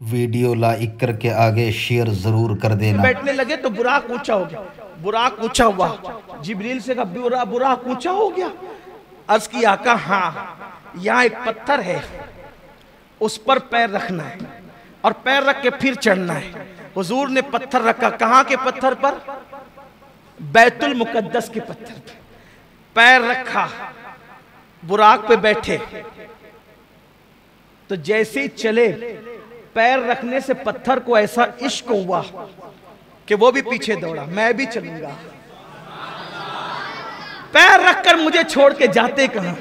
Video like करके आगे share जरूर कर देना। बैठने लगे तो बुराक ऊंचा हो गया, बुराक ऊंचा हुआ। जिब्रील से कहा बुराक ऊंचा हो गया। अर्ज की आका हाँ, यहाँ एक पत्थर है, उस पर पैर रखना है और पैर रख के फिर चढ़ना है। हुजूर ने पत्थर रखा, कहाँ के पत्थर पर? बैतुल मुकद्दस के पत्थर पे पैर रखा, बुराक पे बैठे। तो जैसे ही चले, पैर रखने से पत्थर को ऐसा इश्क हुआ कि वो भी पीछे दौड़ा, मैं भी चलूंगा। पैर रखकर मुझे छोड़ के जाते कहां,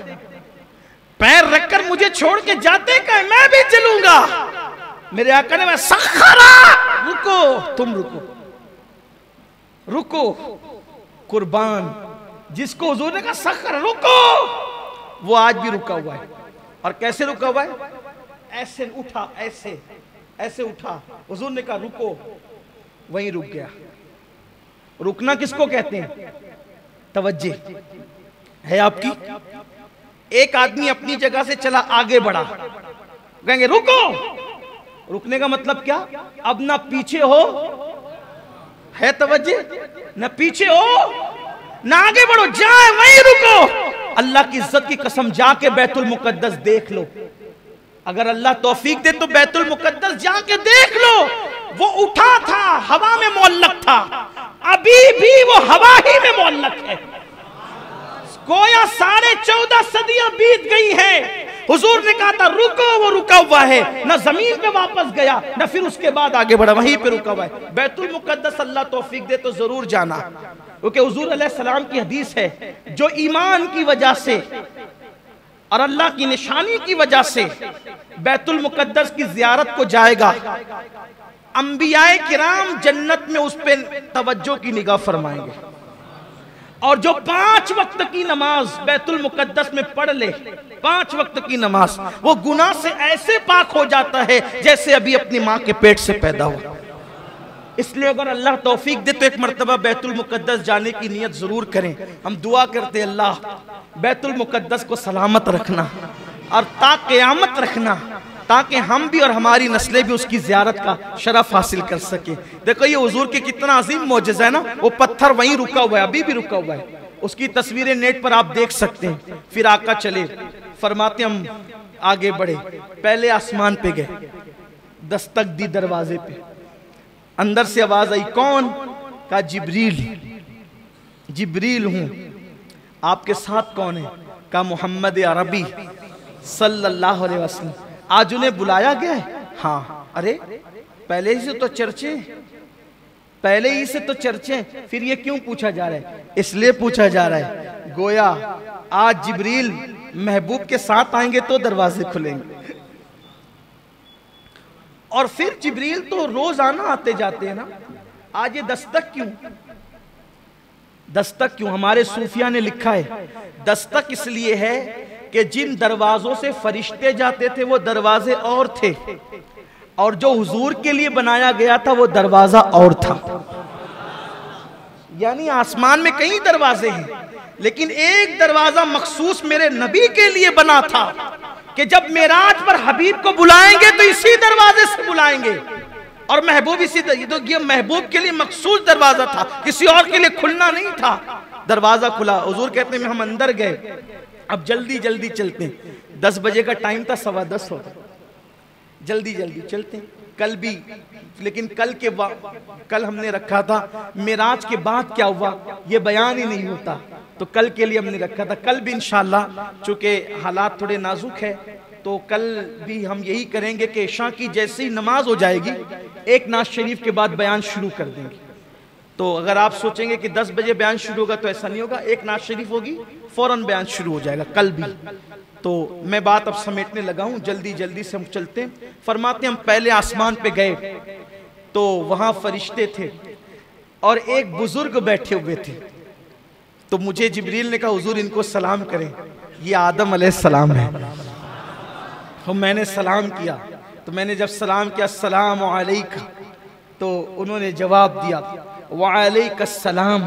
पैर रखकर मुझे छोड़ के जाते कहां, मैं भी चलूंगा। मेरे आका ने, मैं सखरा, रुको, तुम रुको, रुको। कुर्बान जिसको हुजूर ने कहा सखर, रुको, वो आज भी रुका हुआ है। और कैसे रुका हुआ है? ऐसे उठा, ऐसे ऐसे उठा। हुजूर ने कहा रुको, वहीं रुक गया। रुकना किसको कहते हैं? तवज्जे है आपकी। एक आदमी अपनी जगह से चला, आगे बढ़ा, कहेंगे रुको। रुकने का मतलब क्या? अब ना पीछे हो, है तवज्जे, ना पीछे हो ना आगे बढ़ो, जाए वहीं रुको। अल्लाह की इज्जत की कसम, जाके बैतुल मुकद्दस देख लो। अगर अल्लाह तौफीक दे तो बैतुल मुकद्दस जाके देख लो। वो उठा था, हवा में मुअल्लक था, अभी भी वो हवा ही में मुअल्लक है। गोया 14.5 सदियां बीत गई हैं। हुजूर ने कहा था रुको, वो रुका हुआ है, ना जमीन पे वापस गया, ना फिर उसके बाद आगे बढ़ा, वहीं पे रुका हुआ है। बैतुल मुकद्दस अल्लाह तौफीक दे तो जरूर जाना, क्योंकि हुजूर अलैहिस्सलाम की हदीस है, जो ईमान की वजह से और अल्लाह की निशानी की वजह से बैतुल मुकद्दस की जियारत को जाएगा, अंबियाए किराम जन्नत में उस पे तवज्जो की निगाह फरमाएंगे। और जो 5 वक्त की नमाज बैतुल मुकद्दस में पढ़ ले, 5 वक्त की नमाज, वो गुनाह से ऐसे पाक हो जाता है जैसे अभी अपनी माँ के पेट से पैदा हुआ। इसलिए अगर अल्लाह तौफीक दे तो एक मर्तबा बैतुल मुकद्दस जाने की नियत जरूर करें। हम दुआ करते, अल्लाह बैतुल मुकद्दस को सलामत रखना और ता क़यामत रखना, ताकि हम भी और हमारी नस्लें भी उसकी ज़ियारत का शरफ हासिल कर सके। देखो ये हुजूर के कितना अजीम मौजज़ा है ना। वो पत्थर वहीं रुका हुआ है, अभी भी रुका हुआ है। उसकी तस्वीरें नेट पर आप देख सकते हैं। फिर आका चले, फरमाते हम आगे बढ़े, पहले आसमान पे गए, दस्तक दी दरवाजे पे, अंदर से आवाज आई, कौन? कहा जिब्रील। जिब्रील हूं, आपके साथ कौन है? कहा मोहम्मद अरबी सल्लल्लाहु अलैहि वसल्लम। आज उन्हें बुलाया गया है? हाँ। अरे पहले ही से तो चर्चे, पहले ही से तो चर्चे, फिर ये क्यों पूछा जा रहा है? इसलिए पूछा जा रहा है, गोया आज जिब्रील महबूब के साथ आएंगे तो दरवाजे खुलेंगे। और फिर जिब्रील तो रोजाना आते जाते हैं ना, आज ये दस्तक क्यों? दस्तक क्यों? हमारे सूफिया ने लिखा है, दस्तक इसलिए है कि जिन दरवाजों से फरिश्ते जाते थे वो दरवाजे और थे, और जो हुजूर के लिए बनाया गया था वो दरवाजा और था। यानी आसमान में कई दरवाजे हैं, लेकिन एक दरवाजा मखसूस मेरे नबी के लिए बना था कि जब मेराज पर हबीब को बुलाएंगे तो इसी दरवाजे से बुलाएंगे, और महबूब इसी तो ये महबूब के लिए मखसूस दरवाजा था, किसी और के लिए खुलना नहीं था। दरवाजा खुला, हुजूर कहते हैं हम अंदर गए, अब जल्दी जल्दी चलते हैं। 10 बजे का टाइम था, 10:15 होता, जल्दी जल्दी चलते हैं। कल भी, लेकिन कल हमने रखा था मेराज के बाद क्या हुआ ये बयान ही नहीं होता, तो कल के लिए हमने रखा था। कल भी इंशाल्लाह, चूंकि हालात थोड़े नाजुक है, तो कल भी हम यही करेंगे कि इशा की जैसे ही नमाज हो जाएगी, एक नाज शरीफ के बाद बयान शुरू कर देंगे। तो अगर आप सोचेंगे कि 10 बजे बयान शुरू होगा, तो ऐसा नहीं होगा, एक नाज शरीफ होगी, फौरन बयान शुरू हो जाएगा कल भी। तो मैं बात अब समेटने लगा हूं, जल्दी जल्दी से हम चलते हैं। फरमाते हम पहले आसमान पे गए तो वहां फरिश्ते थे और एक बुजुर्ग बैठे हुए थे। तो मुझे जिब्रील ने कहा हुजूर इनको सलाम करें, ये आदम अलैहिस्सलाम है। तो मैंने सलाम किया, तो मैंने जब सलाम किया अस्सलाम अलैका, तो उन्होंने जवाब दिया वालैकुस्सलाम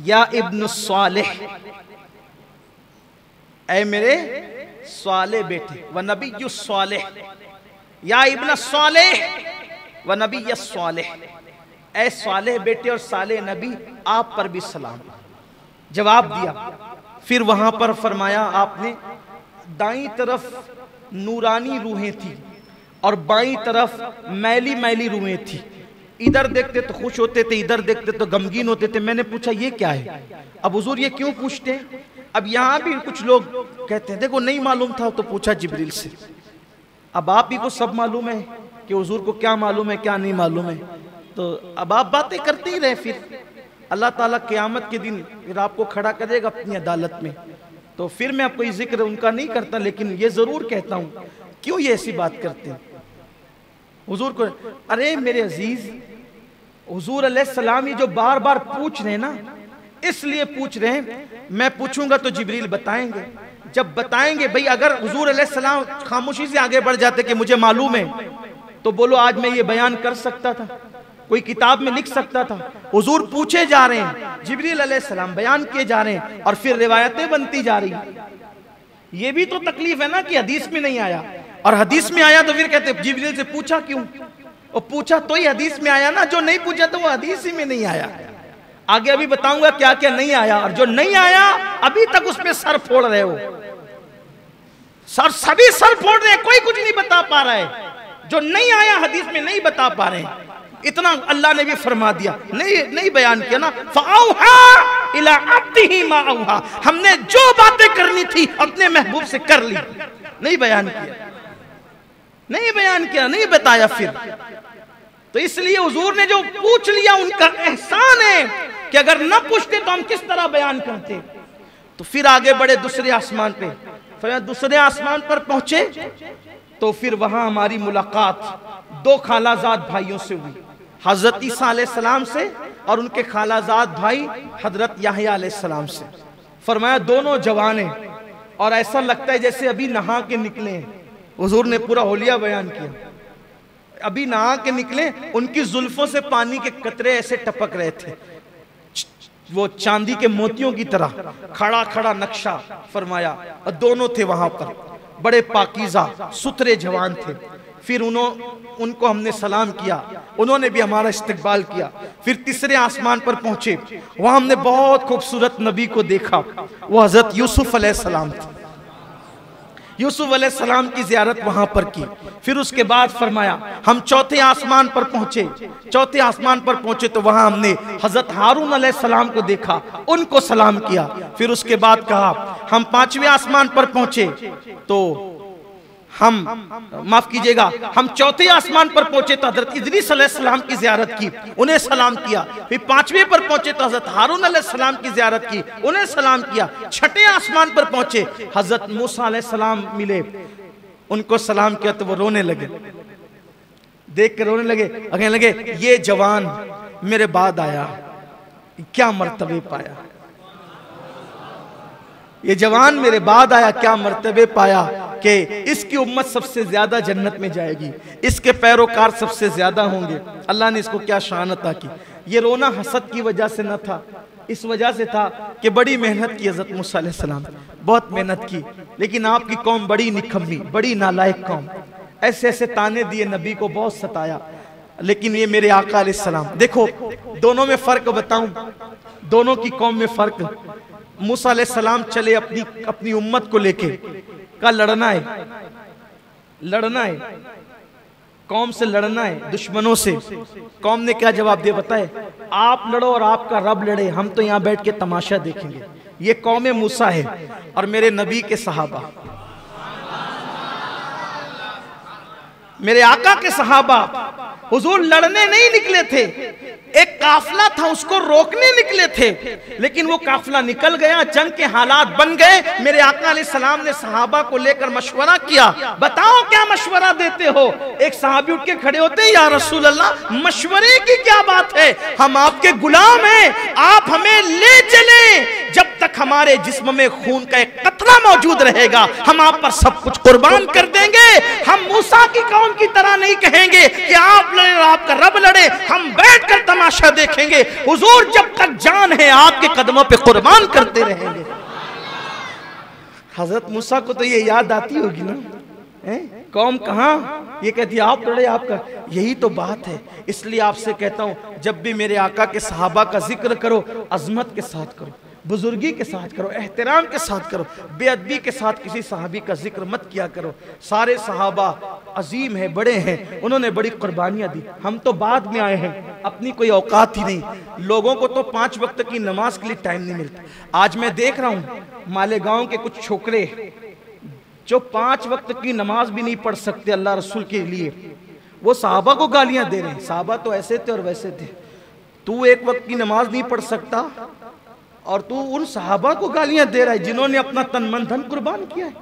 या इब्न सालिह, ऐ मेरे साले बेटे, व नबिय्यु सालिह, या इब्न सालेह व नबी सालेह, ऐ सालेह बेटे और सालेह नबी, आप पर भी सलाम। जवाब दिया। फिर वहां पर फरमाया आपने, दाईं तरफ नूरानी रूहें थी और बाईं तरफ मैली मैली रूहें थी। इधर देखते तो खुश होते थे, इधर देखते तो गमगीन होते थे। मैंने पूछा ये क्या है? अब हुजूर ये क्यों पूछते हैं? अब यहाँ भी कुछ लोग कहते हैं देखो नहीं मालूम था तो पूछा जिब्रील से। अब आप ही को सब मालूम है कि हुजूर को क्या मालूम है क्या नहीं मालूम है, तो अब आप बातें करते ही रहे। फिर अल्लाह ताला क़यामत के दिन फिर आपको खड़ा करेगा अपनी अदालत में। तो फिर मैं कोई जिक्र उनका नहीं करता, लेकिन ये जरूर कहता हूँ क्यों ये ऐसी बात करते हैं हुजूर को। अरे मेरे अजीज, हुजूर अलैहिस्सलाम ये जो बार बार पूछ रहे हैं ना, इसलिए पूछ रहे हैं। मैं पूछूंगा तो जिब्रील बताएंगे। जब बताएंगे भाई, अगर हुजूर अलैहिस्सलाम खामोशी से आगे बढ़ जाते कि मुझे मालूम है, तो बोलो आज मैं ये बयान कर सकता था, कोई किताब में लिख सकता था। हुजूर पूछे जा रहे हैं, जिब्रील अलैहिस्सलाम बयान किए जा रहे हैं और फिर रिवायतें बनती जा रही। ये भी तो तकलीफ है ना कि हदीस में नहीं आया, और हदीस में आया तो फिर कहते जिब्रील से पूछा क्यों? और पूछा तो ही हदीस में आया ना, जो नहीं पूछा तो वो हदीस ही में नहीं आया। आगे अभी बताऊंगा क्या क्या नहीं आया, और जो नहीं आया अभी तक उसमें सर फोड़ रहे हो। सभी सर फोड़ रहे हैं, कोई कुछ नहीं बता पा रहा है। जो नहीं आया हदीस में नहीं बता पा रहे हैं। इतना अल्लाह ने भी फरमा दिया, नहीं बयान किया ना। फ़अौहा इला अब्दिही मा औहा, हमने जो बातें करनी थी अपने महबूब से कर ली, नहीं बयान किया, नहीं बताया। फिर तो इसलिए हुजूर ने जो पूछ लिया उनका एहसान है कि अगर न पूछते तो हम किस तरह बयान करते। तो फिर आगे बढ़े दूसरे आसमान पे। फिर दूसरे आसमान पर पहुंचे तो फिर वहां हमारी मुलाकात दो खालाजाद भाइयों से हुई, हजरत ईसा अलैहिस्सलाम से और उनके खालाजाद भाई हजरत याहया अलैहिस्सलाम से। फरमाया दोनों जवान हैं और ऐसा लगता है जैसे अभी नहा के निकले हैं। हुजूर ने पूरा होलिया बयान किया, अभी नहा के निकले, उनकी जुल्फों से पानी के कतरे ऐसे टपक रहे थे, वो चांदी के मोतियों की तरह। खड़ा खड़ा नक्शा फरमाया, और दोनों थे वहां पर, बड़े पाकीज़ा सुथरे जवान थे। फिर उनको हमने सलाम किया, उन्होंने भी हमारा इस्तकबाल किया। फिर तीसरे आसमान पर पहुंचे, वहां हमने बहुत खूबसूरत नबी को देखा, वो हजरत यूसुफ अलैहिस्सलाम थे। यूसुफ अलैहिस्सलाम की ज़ियारत वहां पर की। फिर उसके बाद फरमाया हम चौथे आसमान पर पहुंचे। चौथे आसमान पर पहुंचे तो वहां हमने हजरत हारून अलैहिस्सलाम को देखा, उनको सलाम किया। फिर उसके बाद कहा हम पांचवें आसमान पर पहुंचे तो माफ कीजिएगा, हम चौथे आसमान पर पहुंचे तो हजरत इदरीस अलैहिस्सलाम की ज़ियारत की, उन्हें सलाम किया। फिर पांचवें पर पहुंचे तो हजरत हारून अलैहिस्सलाम की ज़ियारत की, उन्हें सलाम किया। छठे आसमान पर पहुंचे, हजरत मूसा अलैहिस्सलाम मिले, उनको सलाम किया तो वो रोने लगे, देख कर रोने लगे, कहने लगे ये जवान मेरे बाद आया, क्या मर्तबे पाया, ये जवान मेरे बाद आया, क्या मर्तबे पाया कि इसकी उम्मत सबसे ज्यादा जन्नत में जाएगी, इसके पैरोकार सबसे ज्यादा होंगे। अल्लाह ने इसको क्या शान अता की। ये रोना हसद की वजह से न था, इस वजह से था कि बड़ी मेहनत की हज़रत मूसा अलैहिस्सलाम, बहुत मेहनत की, लेकिन आपकी कौम बड़ी निकम्मी, बड़ी नालायक कौम, ऐसे ऐसे ताने दिए, नबी को बहुत सताया। लेकिन ये मेरे आका अलैहिस्सलाम, देखो दोनों में फ़र्क बताऊं, दोनों की कौम में फ़र्क। मूसा अलैहिस्सलाम चले अपनी उम्मत को लेके, का लड़ना है, कौम से लड़ना है, दुश्मनों से। कौम ने क्या जवाब दिया बताए, आप लड़ो और आपका रब लड़े, हम तो यहाँ बैठ के तमाशा देखेंगे। ये कौम मूसा है और मेरे नबी के सहाबा, मेरे आका के सहाबा। हुजूर लड़ने नहीं निकले थे, एक काफिला था उसको रोकने निकले थे, लेकिन वो काफिला निकल गया, जंग के हालात बन गए। मेरे आका अलैहिस्सलाम ने सहाबा को लेकर मशवरा किया, बताओ क्या मशवरा देते हो। एक सहाबी उठ के खड़े होते, या रसूल अल्लाह मशवरे की क्या बात है, हम आपके गुलाम हैं, आप हमें ले चलें, जब तक हमारे जिस्म में खून का एक कतरा मौजूद रहेगा हम आप पर सब कुछ कुर्बान कर देंगे। हम मूसा की कौम की तरह नहीं कहेंगे कि आप लड़े और आपका रब लड़े, हम बैठकर तमाशा देखेंगे। हुजूर जब तक जान है आपके कदमों पे कुर्बान करते रहेंगे। हजरत मूसा को तो ये याद आती होगी ना, कौम कहाँ, ये कहती है आप लड़े आपका। यही तो बात है। इसलिए आपसे कहता हूं जब भी मेरे आका के सहाबा का जिक्र करो अजमत के साथ करो, बुजुर्गी के साथ करो, एहतराम के साथ करो, बेअदबी के साथ किसी सहाबी का जिक्र मत किया करो। सारे सहाबा अजीम है, बड़े हैं, उन्होंने बड़ी कुर्बानियां दी। हम तो बाद में आए हैं, अपनी कोई औकात ही नहीं। लोगों को तो 5 वक्त की नमाज के लिए टाइम नहीं मिलता। आज मैं देख रहा हूं मालेगांव के कुछ छोकरे जो 5 वक्त की नमाज भी नहीं पढ़ सकते अल्लाह रसूल के लिए, वो सहाबा को गालियां दे रहे हैं। सहाबा तो ऐसे थे और वैसे थे, तू 1 वक्त की नमाज नहीं पढ़ सकता और तू उन सहाबा को गालियां दे रहा है जिन्होंने अपना तन मन धन कुर्बान किया है।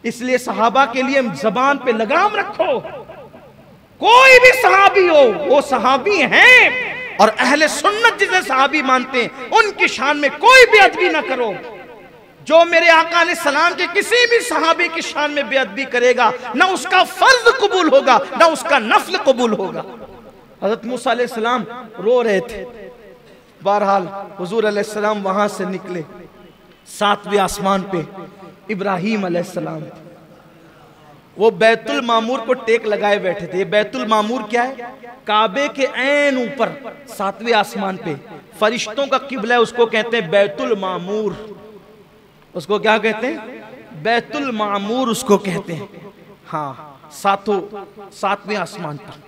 इसलिए सहाबा के लिए जबान पे लगाम रखो। कोई भी सहाबी हो वो सहाबी हैं, और अहले सुन्नत जिसे सहाबी मानते हैं उनकी शान में कोई बेअदबी ना करो। जो मेरे आका अलैहि सलाम के किसी भी सहाबी की शान में बेअदबी करेगा ना उसका फर्ज कबूल होगा ना उसका नफल कबूल होगा। हजरत मूसा अलैहि सलाम रो रहे थे। बहरहाल हुजूर अलैहि सलाम वहां से निकले, 7वें आसमान पे इब्राहीम अलैहि सलाम, वो बैतुल मामूर को टेक लगाए बैठे थे। बैतुल मामूर क्या है? काबे के ऐन ऊपर 7वें आसमान पे फरिश्तों का किबला है, उसको कहते हैं बैतुल मामूर। उसको क्या कहते हैं? बैतुल मामूर उसको कहते हैं। हाँ, 7वें आसमान पर।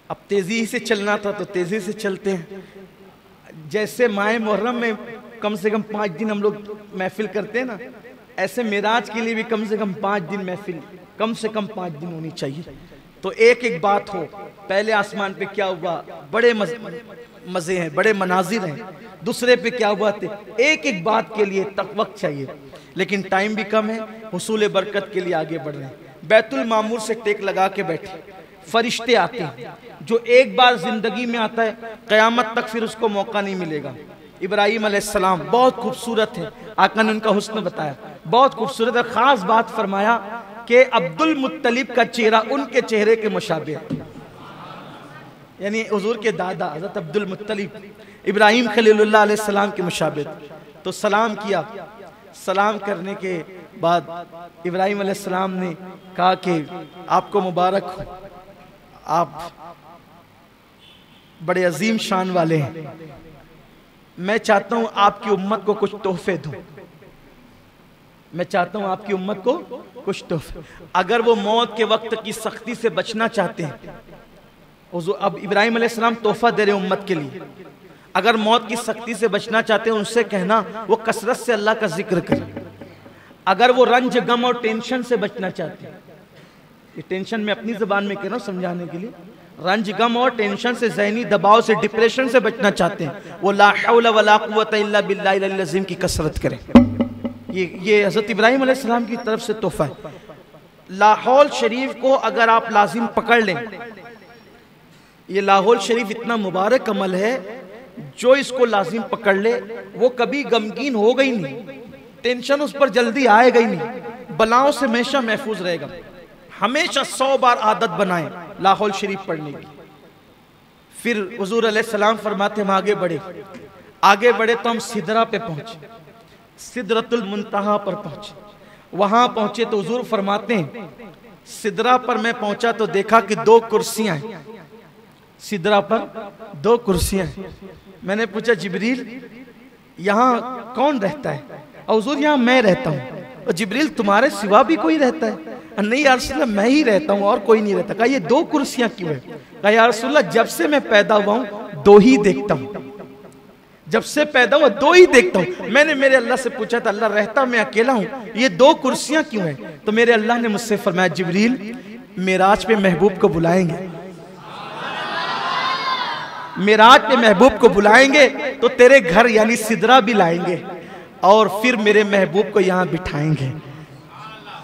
अब तेजी से चलना था तो तेजी से चलते हैं। जैसे माह मुहर्रम में कम से कम 5 दिन हम लोग महफिल करते हैं ना, ऐसे मेराज के लिए भी कम से कम 5 दिन महफिल, कम से कम 5 दिन होनी चाहिए। तो एक एक बात हो। पहले आसमान पे क्या हुआ, बड़े मजे हैं, बड़े मनाजिर हैं। दूसरे पे क्या हुआ थे, एक एक बात के लिए तक वक्त चाहिए, लेकिन टाइम भी कम है। हुसूल बरकत के लिए आगे बढ़ रहे हैं। बैतुल मामूर से टेक लगा के बैठे, फरिश्ते आते हैं। जो एक बार जिंदगी में आता है कयामत तक फिर उसको मौका नहीं मिलेगा। इब्राहीम अलैहिस्सलाम बहुत खूबसूरत है, आका ने उनका हुस्न बताया, बहुत खूबसूरत है। खास बात फरमाया कि अब्दुल मुत्तलिब का चेहरा उनके चेहरे के मुशाबे है, यानी हुजूर के दादा हज़रत अब्दुल मुत्तलिब इब्राहीम खलीलुल्लाह अलैहिस्सलाम के मुशाबे। तो सलाम किया। सलाम करने के बाद इब्राहीम अलैहिस्सलाम ने कहा कि आपको मुबारक हो, आप बड़े अजीम शान वाले हैं। मैं चाहता हूं आपकी उम्मत को कुछ तोहफे दूं। मैं चाहता हूं आपकी उम्मत को कुछ तोहफे। अगर वो मौत के वक्त की सख्ती से बचना चाहते हैं, अब इब्राहीम अलैहिस्सलाम तोहफा दे रहे हैं उम्मत के लिए। अगर मौत की सख्ती से बचना चाहते हैं उनसे कहना वो कसरत से अल्लाह का जिक्र करें। अगर वो रंज गम और टेंशन से बचना चाहते हैं, ये टेंशन में अपनी जुबान में कह रहा हूं समझाने के लिए, रंज गम और टेंशन से, ज़हनी दबाव से, डिप्रेशन से बचना चाहते हैं, वो ला हौला वला कुव्वता इल्ला बिल्लाहिल अलील अज़ीम की कसरत करें। ये हज़रत इब्राहीम अलैहिस्सलाम की तरफ से तोहफा है। लाहौल शरीफ को अगर आप लाजिम पकड़ लें, ये लाहौल शरीफ इतना मुबारक अमल है, जो इसको लाजिम पकड़ ले वो कभी गमगीन होगा ही नहीं, टेंशन उस पर जल्दी आएगा ही नहीं, बलाओं से हमेशा महफूज रहेगा। हमेशा 100 बार आदत बनाएं लाहौल शरीफ पढ़ने की। फिर हुजूर अलैहिस्सलाम फरमाते हम आगे बढ़े तो हम सिदरा पे पहुंचे, सिदरतुल मुंतहा पर पहुंचे। वहां पहुंचे तो हुजूर फरमाते हैं सिदरा पर मैं पहुंचा तो देखा कि 2 कुर्सियां हैं। सिदरा पर 2 कुर्सियां हैं। मैंने पूछा जिब्रील यहाँ कौन रहता है? और हुजूर यहाँ मैं रहता हूँ। और जिब्रील तुम्हारे सिवा भी कोई रहता है? नहीं या रसूलल्लाह मैं ही रहता हूँ और कोई नहीं रहता। कहा ये 2 कुर्सियां क्यों है? कहा या रसूलल्लाह जब से मैं पैदा हुआ हूँ 2 ही देखता हूँ, जब से पैदा हुआ 2 ही देखता हूँ। मैंने मेरे अल्लाह से पूछा था अल्लाह रहता मैं अकेला हूँ, ये 2 कुर्सियां क्यों है? तो मेरे अल्लाह ने मुझसे फरमाया जिब्रील मेराज पे महबूब को बुलाएंगे, मेराज पे महबूब को बुलाएंगे तो तेरे घर यानी सिदरा भी लाएंगे और फिर मेरे महबूब को यहाँ बिठाएंगे।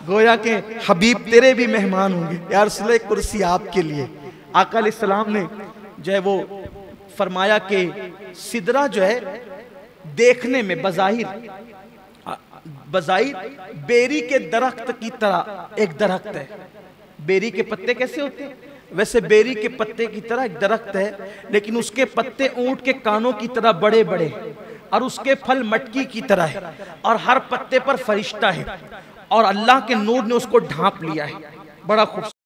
गोया के हबीब तेरे भी मेहमान होंगे। यार रसूल कुर्सी आपके लिए। आका अलैहिस्सलाम ने जो है वो फरमाया कि सिदरा जो है देखने में बज़ाहिर बेरी के दरख्त की तरह एक दरख्त है। बेरी के पत्ते कैसे होते हैं? वैसे बेरी के पत्ते की तरह एक दरख्त है, लेकिन उसके पत्ते ऊंट के कानों की तरह बड़े बड़े और उसके फल मटकी की तरह है और हर पत्ते पर फरिश्ता है और अल्लाह के नूर ने उसको ढांप लिया है। बड़ा खूबसूरत।